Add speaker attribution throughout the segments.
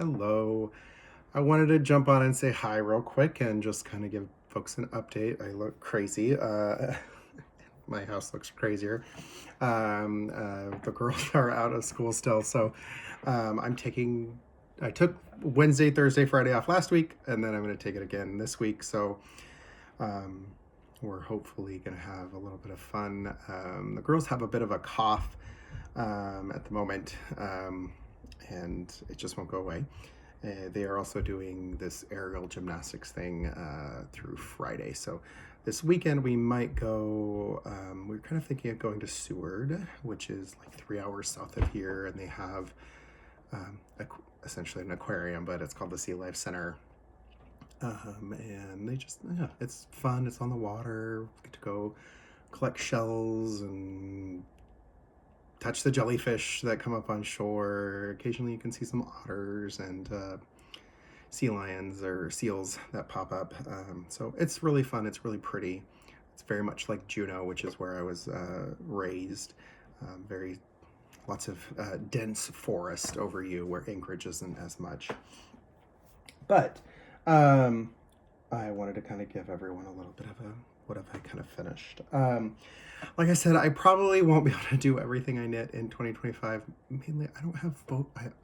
Speaker 1: Hello. I wanted to jump on and say hi real quick and just kind of give folks an update. I look crazy. My house looks crazier. The girls are out of school still, so I'm taking. I took Wednesday, Thursday, Friday off last week, and then I'm going to take it again this week. So um, we're hopefully going to have a little bit of fun. The girls have a bit of a cough at the moment, and it just won't go away. They are also doing this aerial gymnastics thing through Friday. So this weekend we might go. We're kind of thinking of going to Seward, which is like 3 hours south of here, and they have essentially an aquarium, but it's called the Sea Life Center. And they just, yeah, it's fun. It's on the water. We get to go collect shells and touch the jellyfish that come up on shore. Occasionally you can see some otters and sea lions or seals that pop up. So it's really fun. It's really pretty. It's very much like Juneau, which is where I was raised. Very lots of dense forest over you, where Anchorage isn't as much. But I wanted to kind of give everyone a little bit of a what have I kind of finished. Like I said, I probably won't be able to do everything I knit in 2025. Mainly, I don't have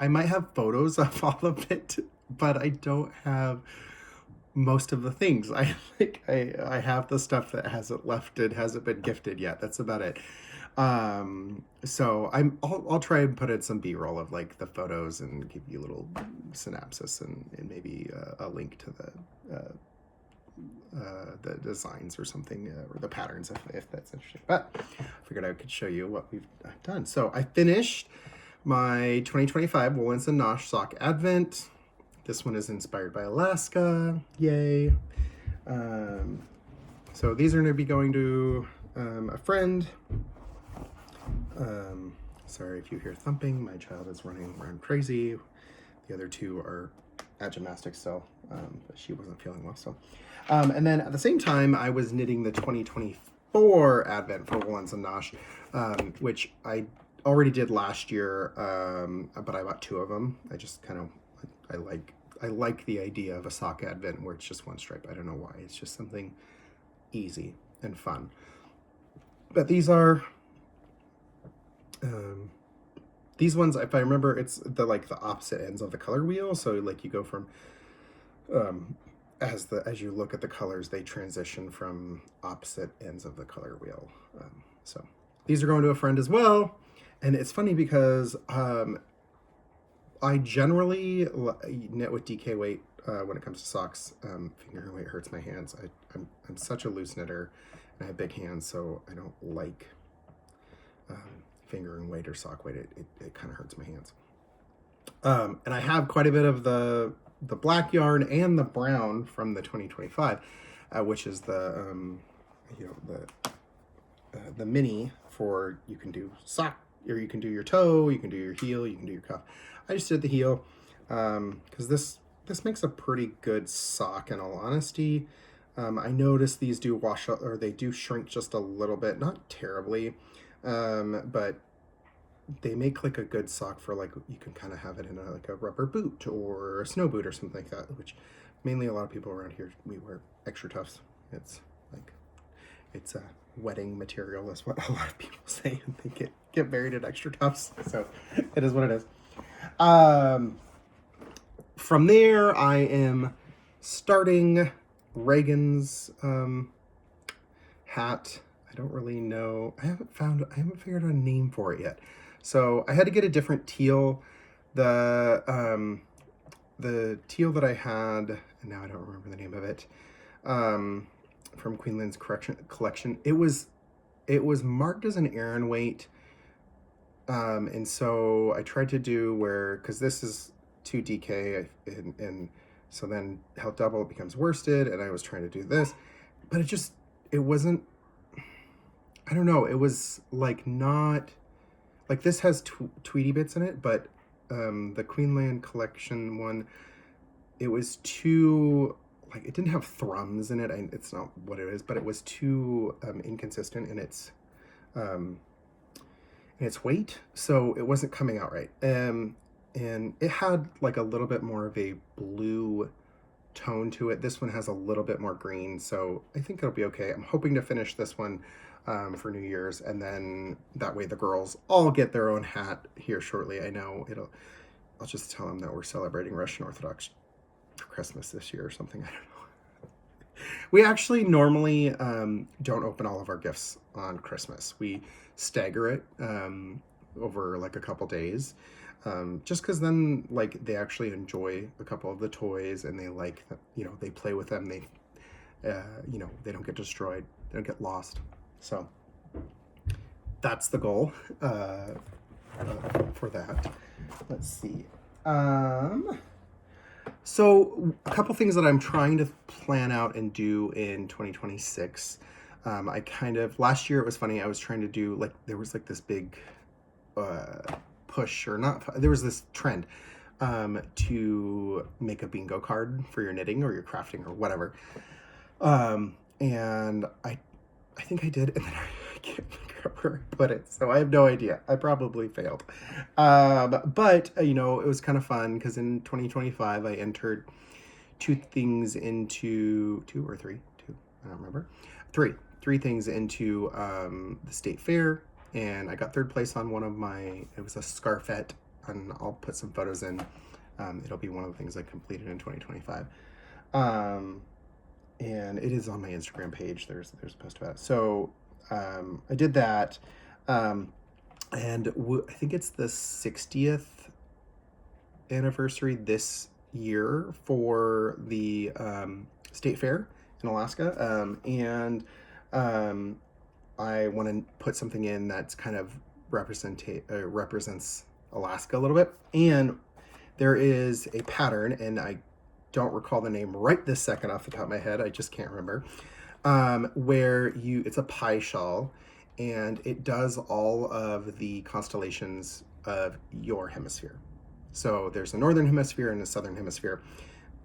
Speaker 1: I might have photos of all of it, but I don't have most of the things. I have the stuff that hasn't left and hasn't been gifted yet. That's about it. So I'll try and put in some B-roll of like the photos and give you a little synopsis and maybe a link to the designs or something, or the patterns if that's interesting. But I figured I could show you what I've done. So I finished my 2025 Woolens and Nosh Sock Advent. This one is inspired by Alaska. Yay. So these are going to be going to a friend. Sorry if you hear thumping. My child is running around crazy. The other two are at gymnastics still, but she wasn't feeling well. So, and then at the same time, I was knitting the 2024 Advent for Woolens and Nosh, which I already did last year, but I bought two of them. I just kind of, I like the idea of a sock Advent where it's just one stripe. I don't know why. It's just something easy and fun. But these are, these ones, if I remember, it's the opposite ends of the color wheel. So like you go from, as you look at the colors, they transition from opposite ends of the color wheel. So these are going to a friend as well. And it's funny because I generally knit with DK weight when it comes to socks. Finger weight hurts my hands. I'm such a loose knitter and I have big hands, so I don't like finger and weight or sock weight. It kind of hurts my hands. And I have quite a bit of the black yarn and the brown from the 2025, which is the the mini for, you can do sock, or you can do your toe, you can do your heel, you can do your cuff. I just did the heel because this makes a pretty good sock in all honesty. I noticed these do wash up, or they do shrink just a little bit, not terribly, but they make like a good sock for, like, you can kind of have it in like a rubber boot or a snow boot or something like that, which mainly a lot of people around here, we wear extra tufts. It's like, it's a wedding material is what a lot of people say, and they get married at extra tufts. So it is what it is. From there, I am starting Reagan's hat. I don't really know. I haven't figured out a name for it yet. So I had to get a different teal. The teal that I had, and now I don't remember the name of it, from Queen Lynn's collection. It was marked as an Aran weight. And so I tried to do where, because this is 2DK, and so then how double it becomes worsted, and I was trying to do this, but it wasn't, I don't know, it was like not, like this has Tweety bits in it, but the Queenland collection one, it was too, like, it didn't have thrums in it, and it's not what it is, but it was too inconsistent in its weight, so it wasn't coming out right. and it had like a little bit more of a blue tone to it. This one has a little bit more green, so I think it'll be okay. I'm hoping to finish this one for New Year's, and then that way the girls all get their own hat here shortly. I know I'll just tell them that we're celebrating Russian Orthodox for Christmas this year or something. I don't know. We actually normally don't open all of our gifts on Christmas. We stagger it over like a couple days. Just because then like they actually enjoy a couple of the toys and they like, they play with them. They, they don't get destroyed. They don't get lost. So that's the goal for that. Let's see. So a couple things that I'm trying to plan out and do in 2026. Last year it was funny. I was trying to do like, there was like this big push or not. There was this trend to make a bingo card for your knitting or your crafting or whatever. And I think I did, and then I can't figure out where I put it, so I have no idea. I probably failed. But it was kind of fun because in 2025 I entered two or three, I don't remember, three things into the state fair, and I got third place on one of it was a scarfette, and I'll put some photos in. It'll be one of the things I completed in 2025. And it is on my Instagram page. There's a post about it. So I did that, and I think it's the 60th anniversary this year for the state fair in Alaska, and I want to put something in that's kind of represents Alaska a little bit, and there is a pattern, and I don't recall the name right this second off the top of my head. I just can't remember. Where it's a pie shawl, and it does all of the constellations of your hemisphere. So there's a northern hemisphere and a southern hemisphere.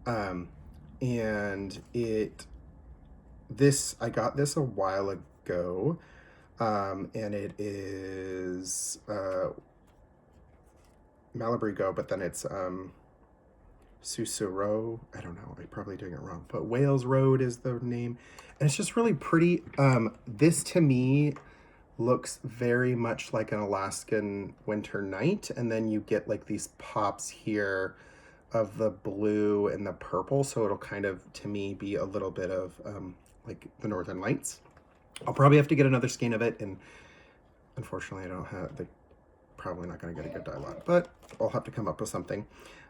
Speaker 1: And I got this a while ago. And it is Malabrigo, but then it's Susuro. I don't know. I'm probably doing it wrong, but Wales Road is the name, and it's just really pretty. This to me looks very much like an Alaskan winter night, and then you get like these pops here of the blue and the purple, so it'll kind of, to me, be a little bit of like the Northern Lights. I'll probably have to get another skein of it, and unfortunately I don't have probably not going to get a good dye lot, but I'll have to come up with something,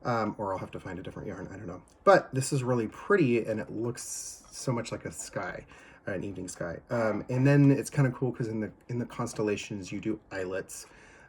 Speaker 1: or I'll have to find a different yarn. I don't know, but this is really pretty, and it looks so much like a sky, an evening sky. And then it's kind of cool because in the constellations you do eyelets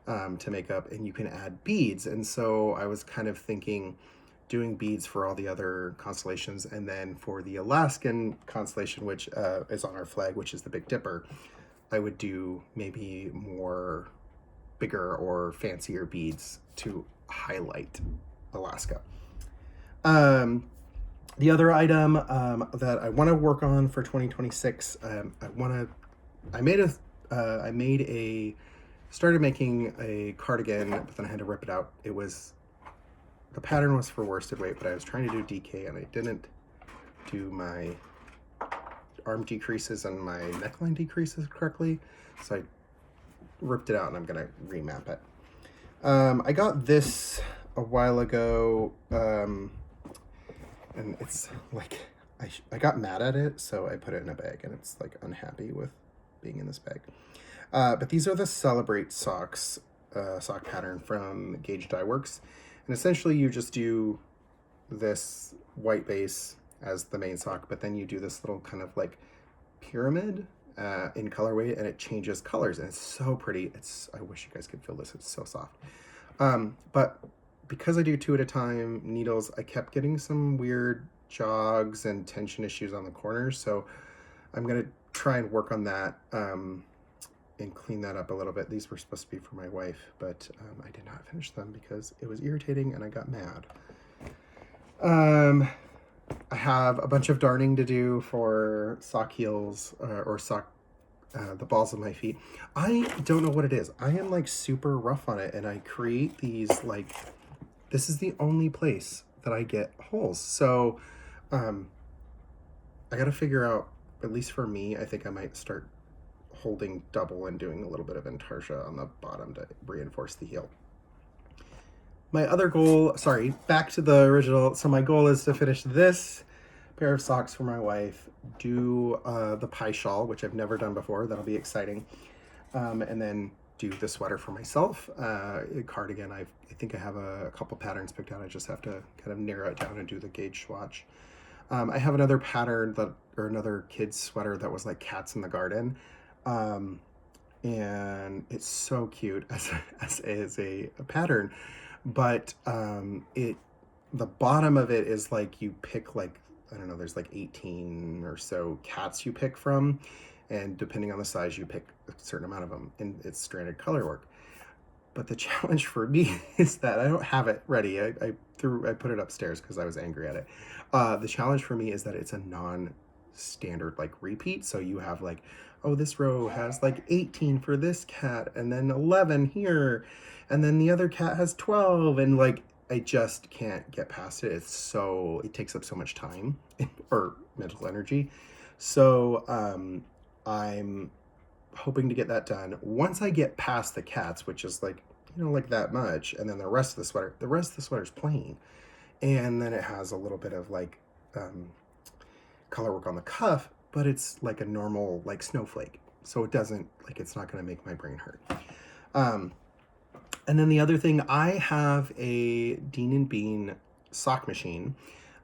Speaker 1: to make up, and you can add beads. And so I was kind of thinking doing beads for all the other constellations, and then for the Alaskan constellation, which is on our flag, which is the Big Dipper, I would do maybe more bigger or fancier beads to highlight Alaska. The other item that I want to work on for 2026, started making a cardigan, but then I had to rip it out. The pattern was for worsted weight, but I was trying to do DK, and I didn't do my arm decreases and my neckline decreases correctly, so I ripped it out, and I'm gonna remap it. I got this a while ago, and it's like I got mad at it, so I put it in a bag, and it's like unhappy with being in this bag. But these are the Celebrate socks, sock pattern from Gauge Dye Works, and essentially you just do this white base as the main sock, but then you do this little kind of like pyramid in colorway, and it changes colors, and it's so pretty. I wish you guys could feel this. It's so soft. But because I do 2 at a time needles, I kept getting some weird jogs and tension issues on the corners. So I'm going to try and work on that and clean that up a little bit. These were supposed to be for my wife, but I did not finish them because it was irritating and I got mad. I have a bunch of darning to do for sock heels or sock, the balls of my feet. I don't know what it is. I am like super rough on it, and I create these like this is the only place that I get holes. So um, I got to figure out, at least for me, I think I might start holding double and doing a little bit of intarsia on the bottom to reinforce the heel. My other goal, sorry, back to the original. So my goal is to finish this pair of socks for my wife, do the pie shawl, which I've never done before. That'll be exciting. And then do the sweater for myself. Cardigan, I think I have a couple patterns picked out. I just have to kind of narrow it down and do the gauge swatch. I have another pattern or another kid's sweater that was like cats in the garden. And it's so cute as a pattern, but the bottom of it is like you pick like, I don't know, there's like 18 or so cats you pick from, and depending on the size you pick a certain amount of them, and it's stranded color work. But the challenge for me is that I don't have it ready. I put it upstairs because I was angry at it. The challenge for me is that it's a non-standard like repeat. So you have like, oh, this row has like 18 for this cat, and then 11 here, and then the other cat has 12, and like I just can't get past it. It takes up so much time or mental energy. So I'm hoping to get that done. Once I get past the cats, which is like, like that much, and then the rest of the sweater is plain. And then it has a little bit of like color work on the cuff, but it's like a normal like snowflake. So it doesn't, like, it's not going to make my brain hurt. And then the other thing, I have a Dean and Bean sock machine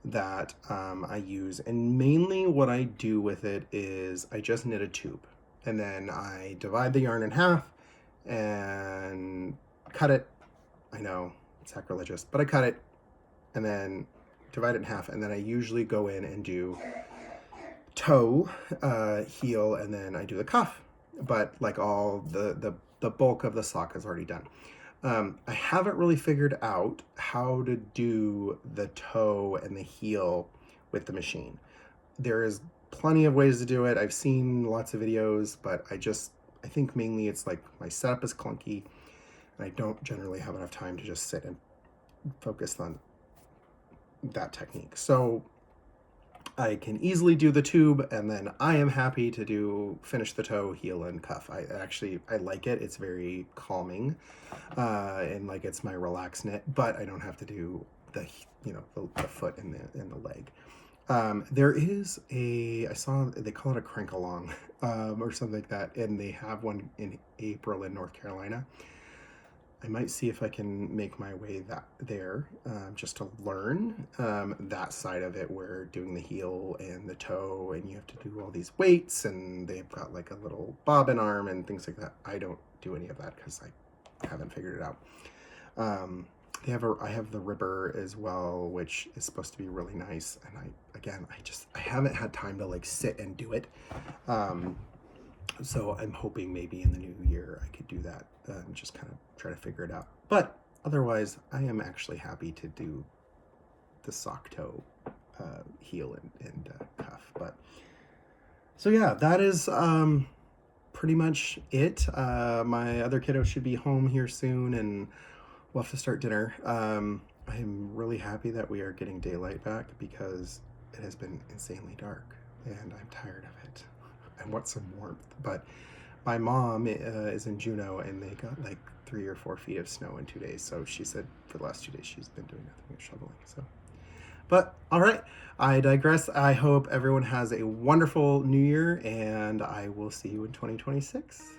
Speaker 1: that I use. And mainly what I do with it is I just knit a tube. And then I divide the yarn in half and cut it. I know, it's sacrilegious, but I cut it and then divide it in half. And then I usually go in and do toe, heel, and then I do the cuff. But like all the bulk of the sock is already done. I haven't really figured out how to do the toe and the heel with the machine. There is plenty of ways to do it. I've seen lots of videos, but I think mainly it's like my setup is clunky and I don't generally have enough time to just sit and focus on that technique. So I can easily do the tube, and then I am happy to finish the toe, heel, and cuff. I like it. It's very calming, and like it's my relaxed knit, but I don't have to do the foot and the leg. There is I saw they call it a crank along, or something like that, and they have one in April in North Carolina. I might see if I can make my way there, just to learn that side of it, where doing the heel and the toe, and you have to do all these weights, and they've got like a little bobbin arm and things like that. I don't do any of that because I haven't figured it out. I have the ribber as well, which is supposed to be really nice, and I haven't had time to like sit and do it. So I'm hoping maybe in the new year I could do that, just kind of try to figure it out. But otherwise, I am actually happy to do the sock toe, heel, and cuff. But so yeah, that is pretty much it. My other kiddo should be home here soon, and we'll have to start dinner. I'm really happy that we are getting daylight back because it has been insanely dark, and I'm tired of it. I want some warmth. But my mom is in Juneau, and they got like 3 or 4 feet of snow in 2 days. So she said for the last 2 days she's been doing nothing but shoveling. So, but all right, I digress. I hope everyone has a wonderful new year, and I will see you in 2026.